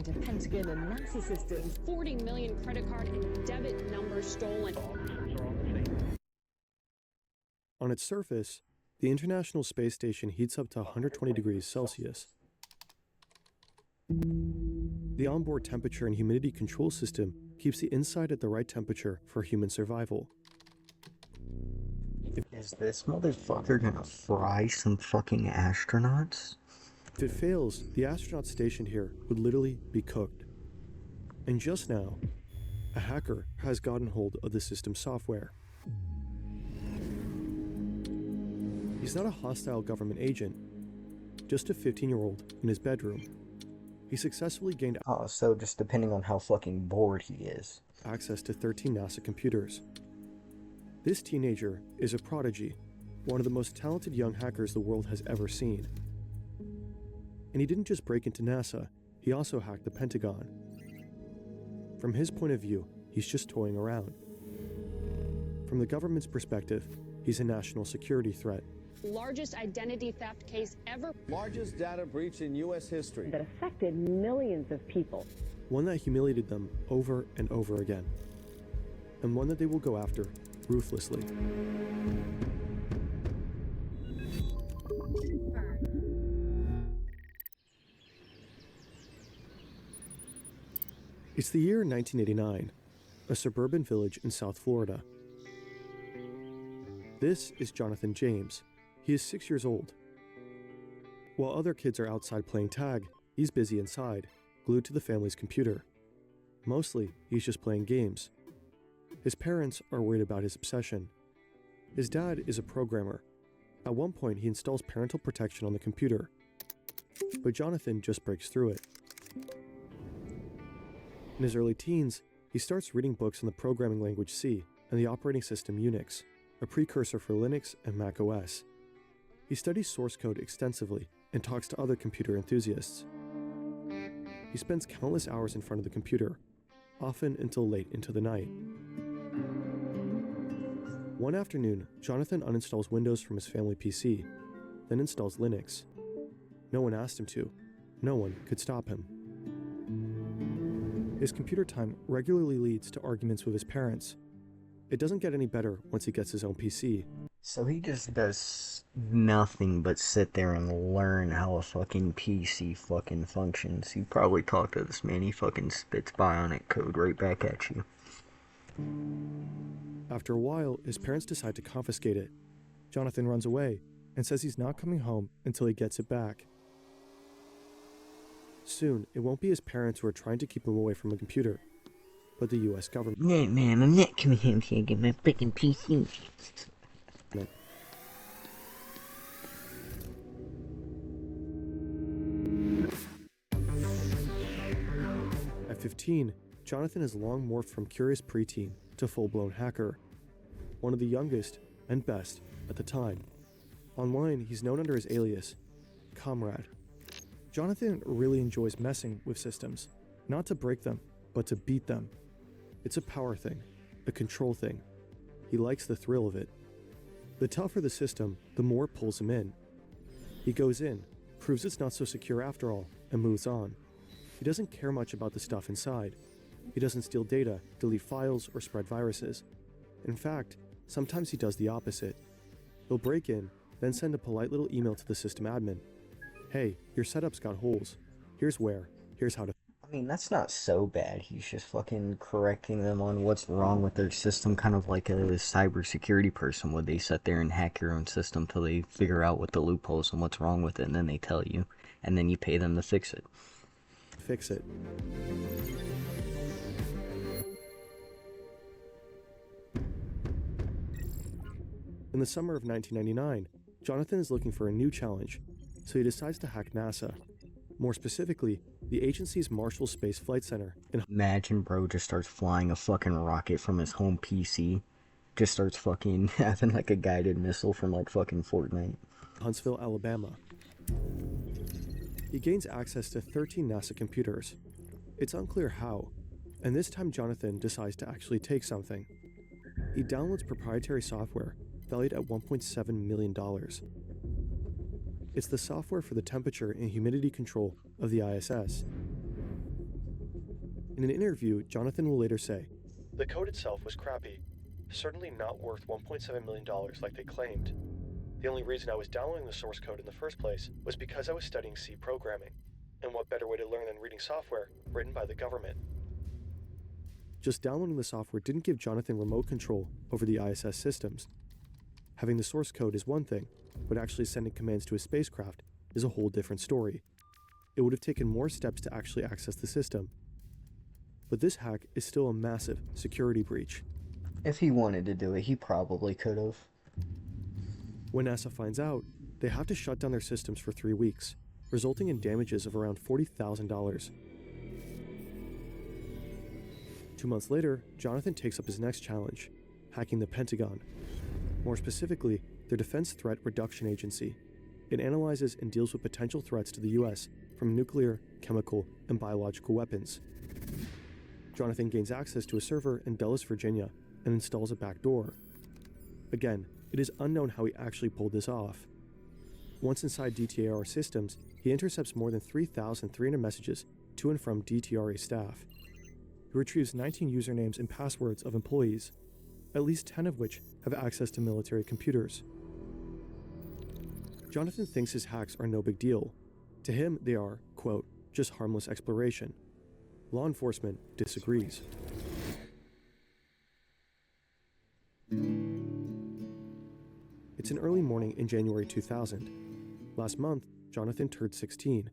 into Pentagon and NASA systems. 40 million credit card and debit numbers stolen. On its surface, the International Space Station heats up to 120 degrees Celsius. The onboard temperature and humidity control system keeps the inside at the right temperature for human survival. Is this motherfucker gonna fry some fucking astronauts? If it fails, the astronauts stationed here would literally be cooked. And just now, a hacker has gotten hold of the system's software. He's not a hostile government agent, just a 15-year-old in his bedroom. He successfully gained So just depending on how fucking bored he is. access to 13 NASA computers. This teenager is a prodigy, one of the most talented young hackers the world has ever seen. And he didn't just break into NASA, he also hacked the Pentagon. From his point of view, he's just toying around. From the government's perspective, he's a national security threat. Largest identity theft case ever. Largest data breach in U.S. history. That affected millions of people. One that humiliated them over and over again. And one that they will go after ruthlessly. It's the year 1989, a suburban village in South Florida. This is Jonathan James. He is 6 years old. While other kids are outside playing tag, he's busy inside, glued to the family's computer. Mostly, he's just playing games. His parents are worried about his obsession. His dad is a programmer. At one point, he installs parental protection on the computer. But Jonathan just breaks through it. In his early teens, he starts reading books in the programming language C and the operating system Unix, a precursor for Linux and Mac OS. He studies source code extensively and talks to other computer enthusiasts. He spends countless hours in front of the computer, often until late into the night. One afternoon, Jonathan uninstalls Windows from his family PC, then installs Linux. No one asked him to. No one could stop him. His computer time regularly leads to arguments with his parents. It doesn't get any better once he gets his own PC. So he just does nothing but sit there and learn how a fucking PC fucking functions. You probably talk to this man, he fucking spits bionic code right back at you. After a while, his parents decide to confiscate it. Jonathan runs away and says he's not coming home until he gets it back. Soon, it won't be his parents who are trying to keep him away from a computer, but the US government. No, man, I'm not coming home to get my freaking PC. At 15, Jonathan has long morphed from curious preteen to full-blown hacker, one of the youngest and best at the time. Online, he's known under his alias, Comrade. Jonathan really enjoys messing with systems, not to break them, but to beat them. It's a power thing, a control thing. He likes the thrill of it. The tougher the system, the more it pulls him in. He goes in, proves it's not so secure after all, and moves on. He doesn't care much about the stuff inside. He doesn't steal data, delete files, or spread viruses. In fact, sometimes he does the opposite. He'll break in, then send a polite little email to the system admin. Hey, your setup's got holes. Here's where. Here's how to. I mean, that's not so bad. He's just fucking correcting them on what's wrong with their system, kind of like a cybersecurity person would. They sit there and hack your own system till they figure out what the loopholes and what's wrong with it, and then they tell you, and then you pay them to fix it. Fix it. In the summer of 1999, Jonathan is looking for a new challenge, so he decides to hack NASA. More specifically, the agency's Marshall Space Flight Center in Imagine bro just starts flying a fucking rocket from his home PC. Just starts fucking having like a guided missile from like fucking Fortnite. Huntsville, Alabama. He gains access to 13 NASA computers. It's unclear how, and this time Jonathan decides to actually take something. He downloads proprietary software valued at $1.7 million. It's the software for the temperature and humidity control of the ISS. In an interview, Jonathan will later say, "The code itself was crappy, certainly not worth $1.7 million like they claimed. The only reason I was downloading the source code in the first place was because I was studying C programming, and what better way to learn than reading software written by the government?" Just downloading the software didn't give Jonathan remote control over the ISS systems. Having the source code is one thing, but actually sending commands to a spacecraft is a whole different story. It would have taken more steps to actually access the system. But this hack is still a massive security breach. If he wanted to do it, he probably could have. When NASA finds out, they have to shut down their systems for 3 weeks, resulting in damages of around $40,000. 2 months later, Jonathan takes up his next challenge, hacking the Pentagon. More specifically, their Defense Threat Reduction Agency. It analyzes and deals with potential threats to the US from nuclear, chemical, and biological weapons. Jonathan gains access to a server in Dulles, Virginia, and installs a backdoor. Again, it is unknown how he actually pulled this off. Once inside DTR systems, he intercepts more than 3,300 messages to and from DTRA staff. He retrieves 19 usernames and passwords of employees, at least 10 of which have access to military computers. Jonathan thinks his hacks are no big deal. To him, they are, quote, just harmless exploration. Law enforcement disagrees. It's an early morning in January 2000. Last month, Jonathan turned 16.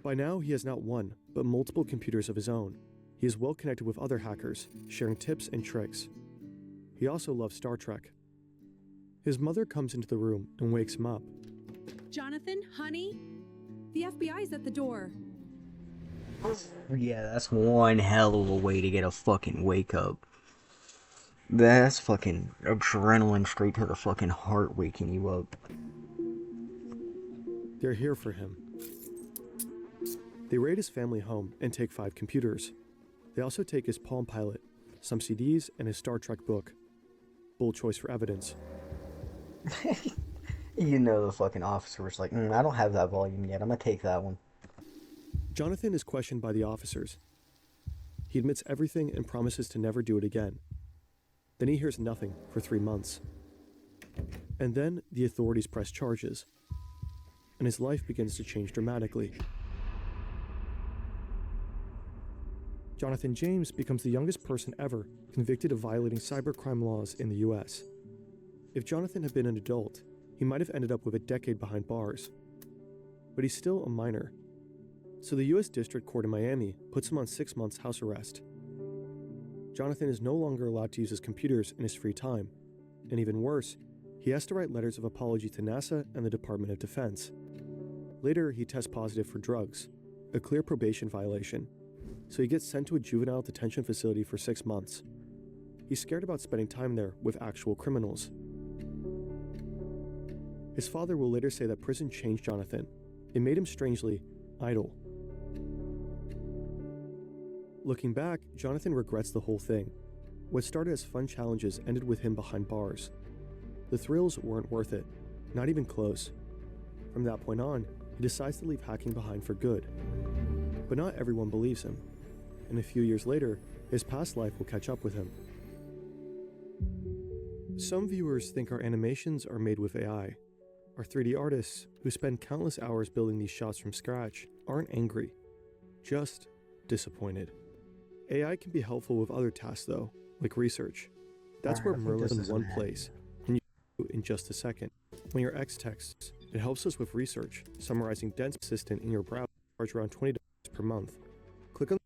By now, he has not one, but multiple computers of his own. He is well connected with other hackers, sharing tips and tricks. He also loves Star Trek. His mother comes into the room and wakes him up. Jonathan, honey, the FBI's at the door. Yeah, that's one hell of a way to get a fucking wake up. That's fucking adrenaline straight to the fucking heart waking you up. They're here for him. They raid his family home and take 5 computers. They also take his Palm Pilot, some CDs, and his Star Trek book. Bold choice for evidence. You know the fucking officer was like, I don't have that volume yet, I'm gonna take that one. Jonathan is questioned by the officers. He admits everything and promises to never do it again. Then he hears nothing for 3 months. And then the authorities press charges, and his life begins to change dramatically. Jonathan James becomes the youngest person ever convicted of violating cybercrime laws in the US. If Jonathan had been an adult, he might have ended up with a decade behind bars. But he's still a minor. So the US District Court in Miami puts him on 6 months house arrest. Jonathan is no longer allowed to use his computers in his free time. And even worse, he has to write letters of apology to NASA and the Department of Defense. Later, he tests positive for drugs, a clear probation violation. So he gets sent to a juvenile detention facility for 6 months. He's scared about spending time there with actual criminals. His father will later say that prison changed Jonathan. It made him strangely idle. Looking back, Jonathan regrets the whole thing. What started as fun challenges ended with him behind bars. The thrills weren't worth it, not even close. From that point on, he decides to leave hacking behind for good. But not everyone believes him. And a few years later, his past life will catch up with him. Some viewers think our animations are made with AI. Our 3D artists, who spend countless hours building these shots from scratch, aren't angry, just disappointed. AI can be helpful with other tasks though, like research. That's where Merlin in one place, and you in just a second. When your X texts, it helps us with research, summarizing dense assistant in your browser, charge around $20 per month. Click on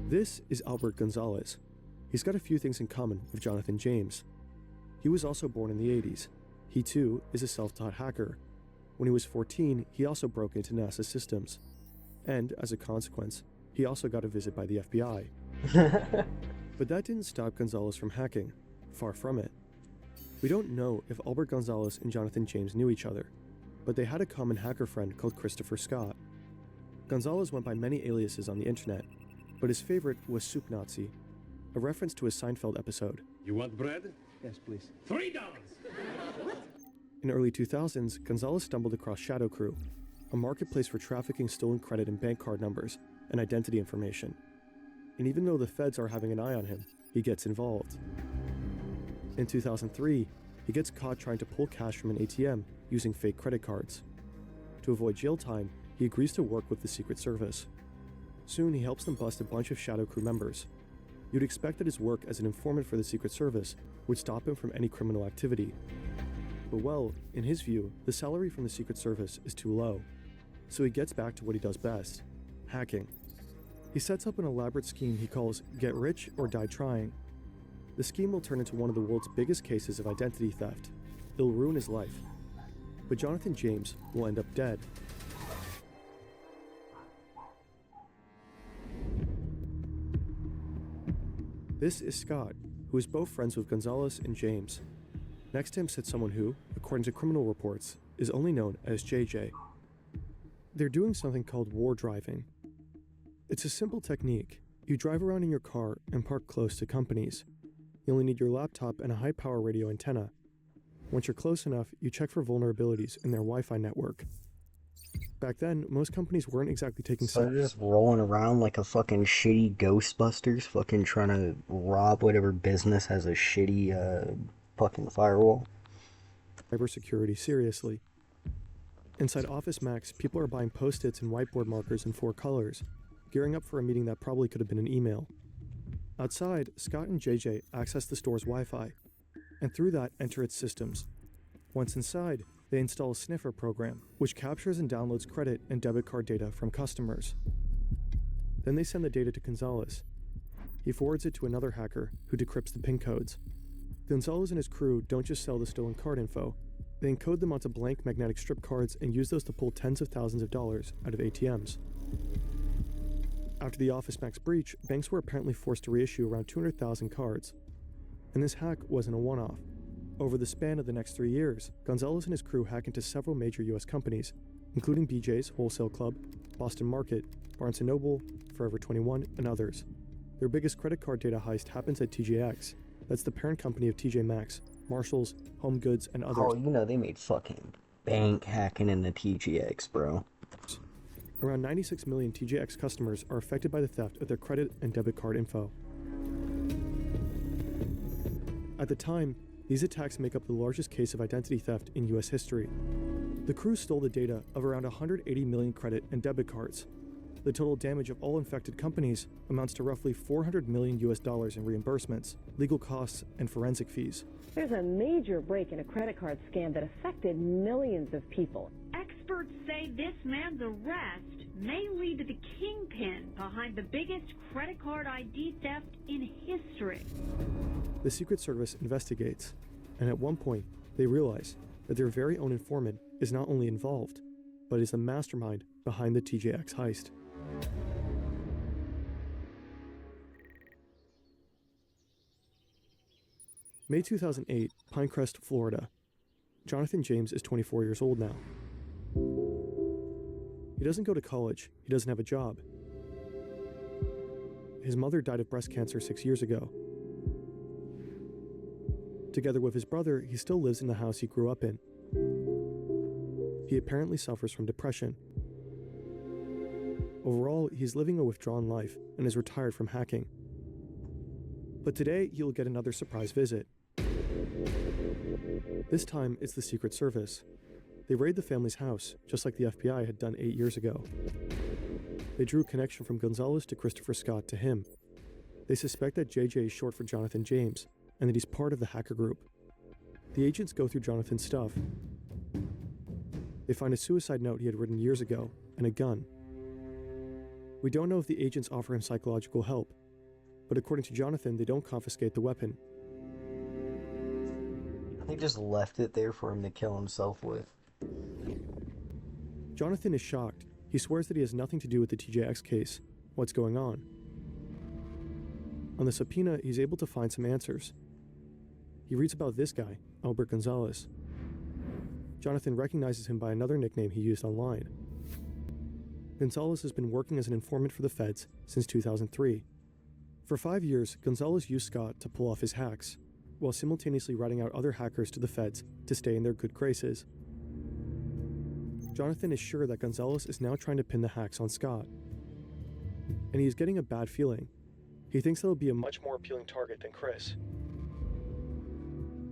This is Albert Gonzalez. He's got a few things in common with Jonathan James. He was also born in the 80s. He too is a self-taught hacker. When he was 14, he also broke into NASA systems. And, as a consequence, he also got a visit by the FBI. But that didn't stop Gonzalez from hacking. Far from it. We don't know if Albert Gonzalez and Jonathan James knew each other, but they had a common hacker friend called Christopher Scott. Gonzalez went by many aliases on the internet, but his favorite was Soup Nazi, a reference to a Seinfeld episode. You want bread? Yes, please. $3. In early 2000s, Gonzalez stumbled across Shadow Crew, a marketplace for trafficking stolen credit and bank card numbers and identity information. And even though the feds are having an eye on him, he gets involved. In 2003, he gets caught trying to pull cash from an ATM using fake credit cards. To avoid jail time, he agrees to work with the Secret Service. Soon, he helps them bust a bunch of Shadow Crew members. You'd expect that his work as an informant for the Secret Service would stop him from any criminal activity. But well, in his view, the salary from the Secret Service is too low. So he gets back to what he does best: hacking. He sets up an elaborate scheme he calls Get Rich or Die Trying. The scheme will turn into one of the world's biggest cases of identity theft. It'll ruin his life. But Jonathan James will end up dead. This is Scott, who is both friends with Gonzalez and James. Next to him sits someone who, according to criminal reports, is only known as JJ. They're doing something called war driving. It's a simple technique. You drive around in your car and park close to companies. You only need your laptop and a high-power radio antenna. Once you're close enough, you check for vulnerabilities in their Wi-Fi network. Back then, most companies weren't exactly taking So they're just rolling around like a fucking shitty Ghostbusters, fucking trying to rob whatever business has a shitty, fucking firewall. cybersecurity seriously. Inside Office Max, people are buying post-its and whiteboard markers in 4 colors, gearing up for a meeting that probably could have been an email. Outside, Scott and JJ access the store's Wi-Fi, and through that enter its systems. Once inside, they install a sniffer program, which captures and downloads credit and debit card data from customers. Then they send the data to Gonzalez. He forwards it to another hacker who decrypts the PIN codes. Gonzalez and his crew don't just sell the stolen card info, they encode them onto blank magnetic strip cards and use those to pull tens of thousands of dollars out of ATMs. After the Office Max breach, banks were apparently forced to reissue around 200,000 cards. And this hack wasn't a one-off. Over the span of the next 3 years, Gonzalez and his crew hack into several major US companies, including BJ's Wholesale Club, Boston Market, Barnes & Noble, Forever 21, and others. Their biggest credit card data heist happens at TJX. That's the parent company of TJ Maxx, Marshalls, Home Goods, and others. Oh, you know, they made fucking bank hacking in the TGX, bro. Around 96 million TJX customers are affected by the theft of their credit and debit card info. At the time, these attacks make up the largest case of identity theft in US history. The crew stole the data of around 180 million credit and debit cards. The total damage of all infected companies amounts to roughly $400 million in reimbursements, legal costs, and forensic fees. There's a major break in a credit card scam that affected millions of people. Experts say this man's arrest may lead to the kingpin behind the biggest credit card ID theft in history. The Secret Service investigates, and at one point, they realize that their very own informant is not only involved, but is the mastermind behind the TJX heist. May 2008, Pinecrest, Florida. Jonathan James is 24 years old now. He doesn't go to college, he doesn't have a job. His mother died of breast cancer 6 years ago. Together with his brother, he still lives in the house he grew up in. He apparently suffers from depression. Overall, he's living a withdrawn life and is retired from hacking. But today, he'll get another surprise visit. This time, it's the Secret Service. They raid the family's house, just like the FBI had done 8 years ago. They drew a connection from Gonzalez to Christopher Scott to him. They suspect that JJ is short for Jonathan James, and that he's part of the hacker group. The agents go through Jonathan's stuff. They find a suicide note he had written years ago, and a gun. We don't know if the agents offer him psychological help, but according to Jonathan, they don't confiscate the weapon. They just left it there for him to kill himself with. Jonathan is shocked. He swears that he has nothing to do with the TJX case. What's going on? On the subpoena, he's able to find some answers. He reads about this guy, Albert Gonzalez. Jonathan recognizes him by another nickname he used online. Gonzalez has been working as an informant for the feds since 2003. For 5 years, Gonzalez used Scott to pull off his hacks. while simultaneously ratting out other hackers to the feds to stay in their good graces. Jonathan is sure that Gonzalez is now trying to pin the hacks on Scott, and he is getting a bad feeling. He thinks he'll be a much more appealing target than Chris.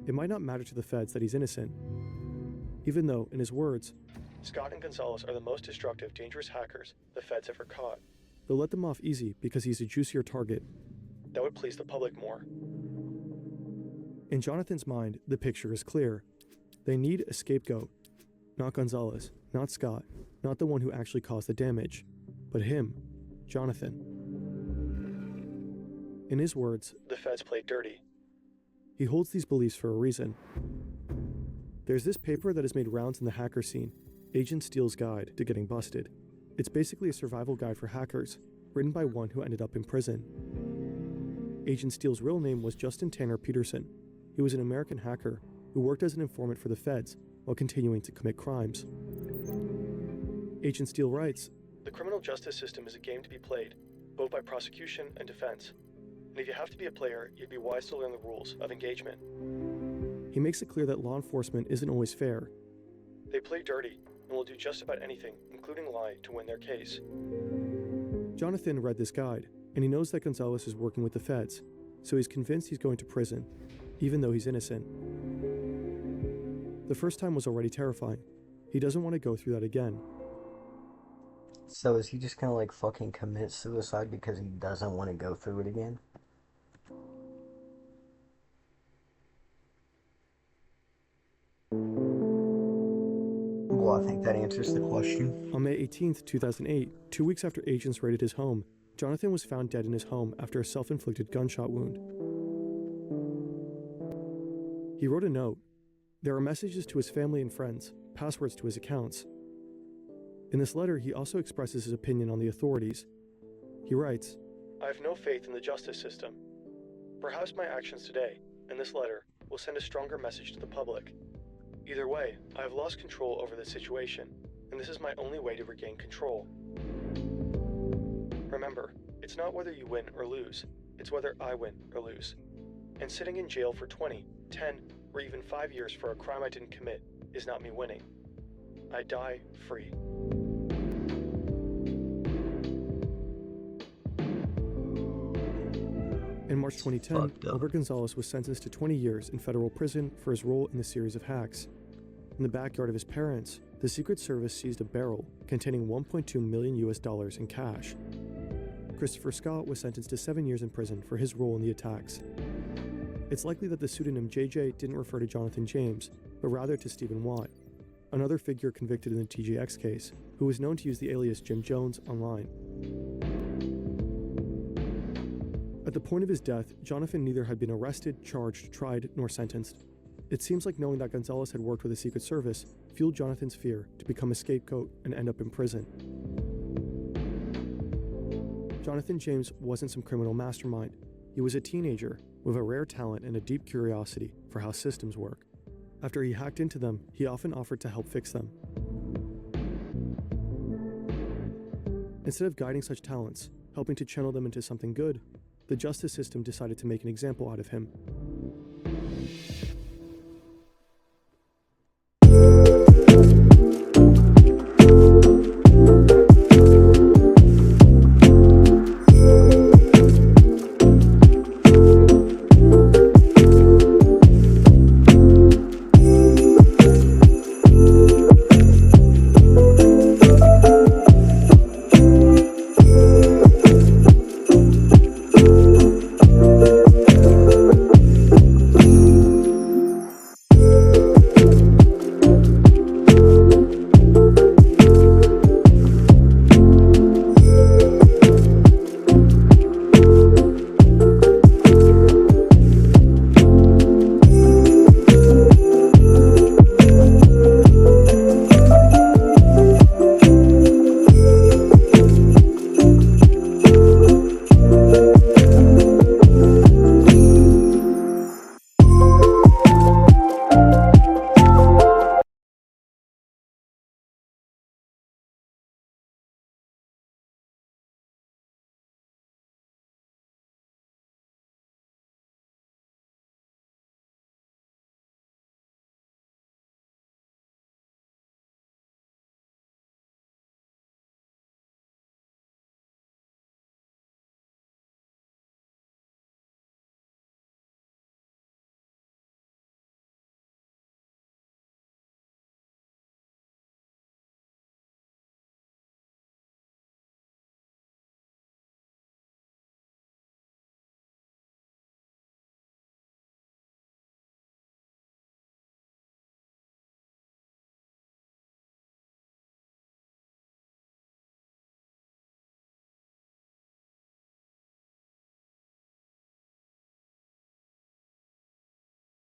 It might not matter to the feds that he's innocent, even though, in his words, Scott and Gonzalez are the most destructive, dangerous hackers the feds ever caught. They'll let them off easy because he's a juicier target. That would please the public more. In Jonathan's mind, the picture is clear. They need a scapegoat. Not Gonzalez, not Scott, not the one who actually caused the damage, but him, Jonathan. In his words, the feds played dirty. He holds these beliefs for a reason. There's this paper that has made rounds in the hacker scene, Agent Steele's Guide to Getting Busted. It's basically a survival guide for hackers, written by one who ended up in prison. Agent Steele's real name was Justin Tanner Peterson. He was an American hacker who worked as an informant for the feds while continuing to commit crimes. Agent Steele writes, "The criminal justice system is a game to be played, both by prosecution and defense. And if you have to be a player, you'd be wise to learn the rules of engagement." He makes it clear that law enforcement isn't always fair. They play dirty and will do just about anything, including lie, to win their case. Jonathan read this guide, and he knows that Gonzalez is working with the feds, so he's convinced he's going to prison, even though he's innocent. The first time was already terrifying. He doesn't want to go through that again. So is he just gonna like fucking commit suicide because he doesn't want to go through it again? Well, I think that answers the question. On May 18th, 2008, 2 weeks after agents raided his home, Jonathan was found dead in his home after a self-inflicted gunshot wound. He wrote a note. There are messages to his family and friends, passwords to his accounts. In this letter, he also expresses his opinion on the authorities. He writes, "I have no faith in the justice system. Perhaps my actions today, and this letter, will send a stronger message to the public. Either way, I have lost control over the situation, and this is my only way to regain control. Remember, it's not whether you win or lose, it's whether I win or lose. And sitting in jail for 20, 10, or even 5 years for a crime I didn't commit is not me winning. I die free." In March 2010, Albert Gonzalez was sentenced to 20 years in federal prison for his role in the series of hacks. In the backyard of his parents, the Secret Service seized a barrel containing $1.2 million in cash. Christopher Scott was sentenced to 7 years in prison for his role in the attacks. It's likely that the pseudonym JJ didn't refer to Jonathan James, but rather to Stephen Watt, another figure convicted in the TJX case, who was known to use the alias Jim Jones online. At the point of his death, Jonathan neither had been arrested, charged, tried, nor sentenced. It seems like knowing that Gonzalez had worked with the Secret Service fueled Jonathan's fear to become a scapegoat and end up in prison. Jonathan James wasn't some criminal mastermind. He was a teenager with a rare talent and a deep curiosity for how systems work. After he hacked into them, he often offered to help fix them. Instead of guiding such talents, helping to channel them into something good, the justice system decided to make an example out of him.